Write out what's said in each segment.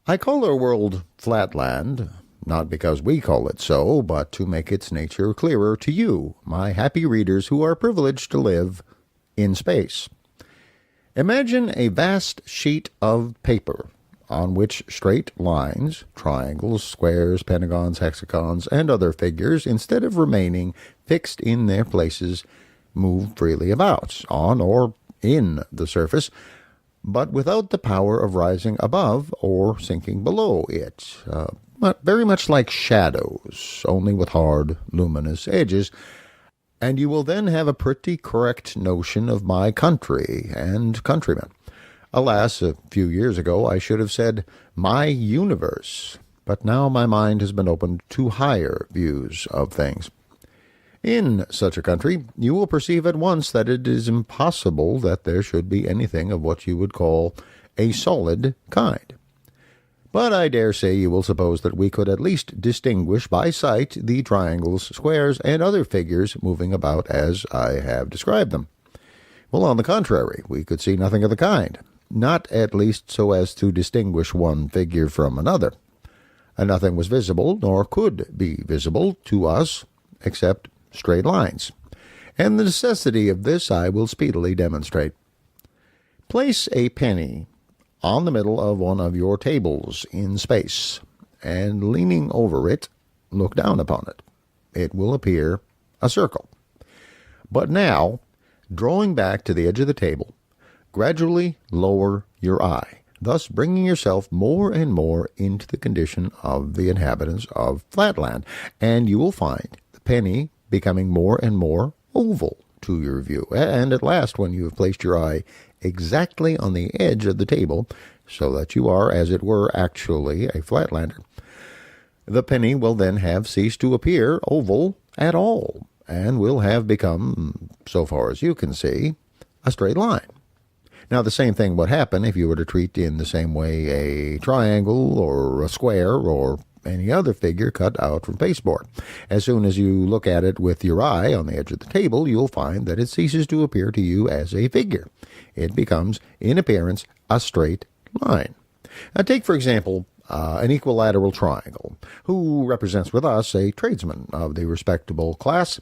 I call our world flatland, not because we call it so, but to make its nature clearer to you, my happy readers who are privileged to live in space. Imagine a vast sheet of paper on which straight lines, triangles, squares, pentagons, hexagons, and other figures, instead of remaining fixed in their places, move freely about, on or in the surface, but without the power of rising above or sinking below it, but very much like shadows, only with hard, luminous edges. And you will then have a pretty correct notion of my country and countrymen. Alas, a few years ago I should have said my universe, but now my mind has been opened to higher views of things. In such a country, you will perceive at once that it is impossible that there should be anything of what you would call a solid kind. But I dare say you will suppose that we could at least distinguish by sight the triangles, squares, and other figures moving about as I have described them. Well, on the contrary, we could see nothing of the kind, not at least so as to distinguish one figure from another. And nothing was visible, nor could be visible to us, except straight lines. And the necessity of this I will speedily demonstrate. Place a penny on the middle of one of your tables in space, and leaning over it, look down upon it. It will appear a circle. But now, drawing back to the edge of the table, gradually lower your eye, thus bringing yourself more and more into the condition of the inhabitants of Flatland, and you will find the penny becoming more and more oval to your view. And at last, when you have placed your eye exactly on the edge of the table, so that you are, as it were, actually a Flatlander, the penny will then have ceased to appear oval at all, and will have become, so far as you can see, a straight line. Now, the same thing would happen if you were to treat in the same way a triangle or a square or any other figure cut out from pasteboard. As soon as you look at it with your eye on the edge of the table, you'll find that it ceases to appear to you as a figure. It becomes, in appearance, a straight line. Now, take, for example, an equilateral triangle, who represents with us a tradesman of the respectable class.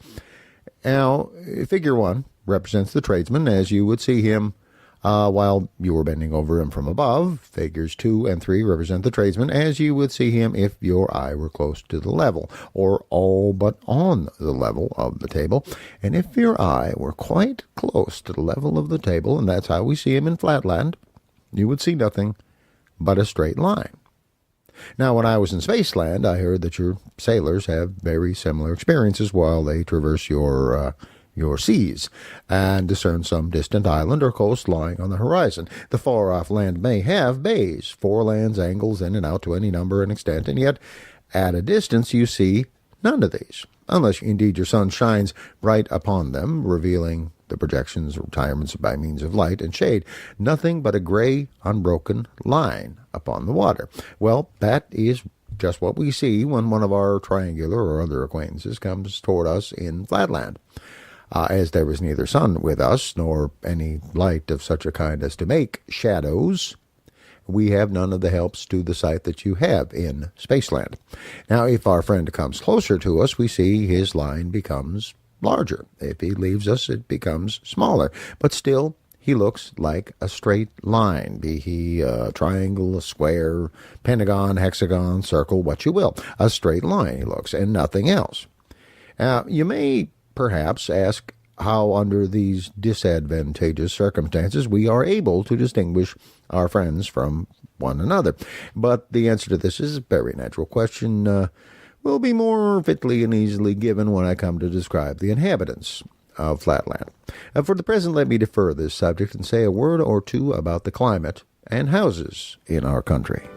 Now, figure 1 represents the tradesman as you would see him while you were bending over him from above. Figures 2 and 3 represent the tradesman as you would see him if your eye were close to the level, or all but on the level of the table. And if your eye were quite close to the level of the table, and that's how we see him in Flatland, you would see nothing but a straight line. Now, when I was in Spaceland, I heard that your sailors have very similar experiences while they traverse your seas, and discern some distant island or coast lying on the horizon. The far-off land may have bays, forelands, angles in and out to any number and extent, and yet at a distance you see none of these, unless indeed your sun shines bright upon them, revealing the projections or retirements by means of light and shade. Nothing but a gray, unbroken line upon the water. Well, that is just what we see when one of our triangular or other acquaintances comes toward us in Flatland. As there is neither sun with us, nor any light of such a kind as to make shadows, we have none of the helps to the sight that you have in Spaceland. Now, if our friend comes closer to us, we see his line becomes larger. If he leaves us, it becomes smaller. But still, he looks like a straight line, be he a triangle, a square, pentagon, hexagon, circle, what you will. A straight line he looks, and nothing else. Now, you may perhaps ask how under these disadvantageous circumstances we are able to distinguish our friends from one another. But the answer to this is a very natural question, will be more fitly and easily given when I come to describe the inhabitants of Flatland. For the present, let me defer this subject and say a word or two about the climate and houses in our country.